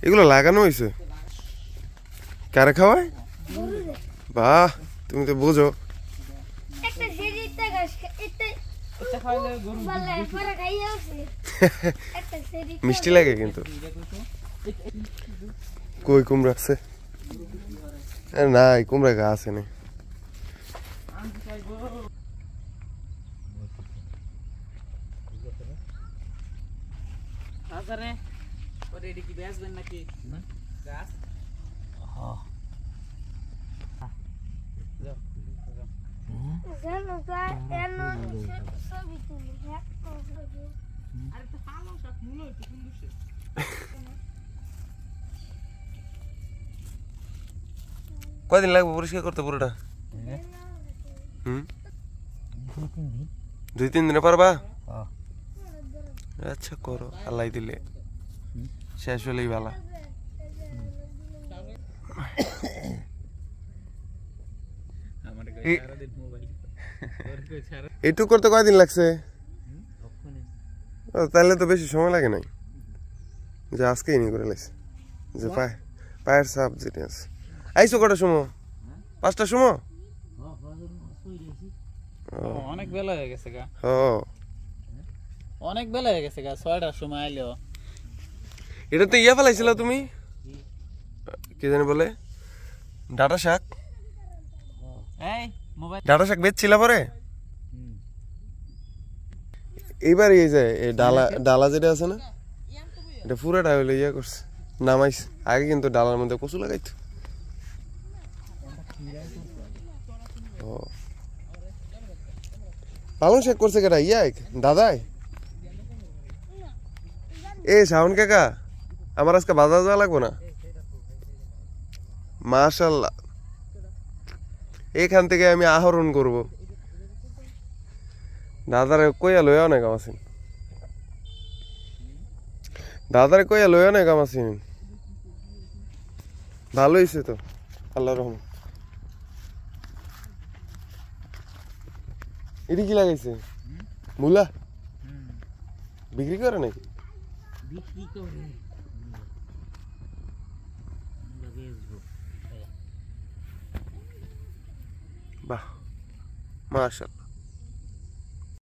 এগুলো লাগানো হয়েছে কারে খাওয়ায়? বাহ, তুমি তো বোঝো। মিষ্টি লাগে কিন্তু। কই কুমড়া আছে? না, কুমড়া গাছ আছে না। কয়দিন লাগবে পরিষ্কার করতে পুরোটা? 2-3 দিনে পারবা? আচ্ছা করো, আল্লাহ দিলে শেষ হলেই ভালো। এইটুক করতে কয়দিন লাগছে? তাহলে তো বেশি সময় লাগে নাই, যে আজকেই নি করে লাগছে। যে পায়ের সাপ যেটা আছে। আইসো কটার সময়? 5টার সময়? অনেক বেলা হয়ে গেছে গা। অনেক বেলা হয়ে গেছে গা, 6টার সময় আইলো। এটা তো ইয়া ফেলাইছিল তুমি, কি জানি বলে, ডাটা শাক। ডাটা শাক বেচছিলা পরে? এইবার এই যে ডালা যেটা আছে না, এটা পুরাটা হইলো ইয়া করছে, নামাইছে। আগে কিন্তু ডালার মধ্যে কচু লাগাইতো। পালং শাক করছে কেটা? দাদাই? এ শাওন কাকা, আমার আজকে বাজার যাওয়া লাগবো না? মাশাআল্লাহ, এখান থেকে আমি আহরণ করব। দাদারে কইয়া লইয়া অনেক আছেন, দাদারে কইয়া লইয়া অনেক আছেন। ভালো হয়েছে তো, আল্লাহ রহমান। এটি কি লাগাইছে? মূলা বিক্রি করে নাকি? বিক্রি করে, বাহ, মাশাআল্লাহ।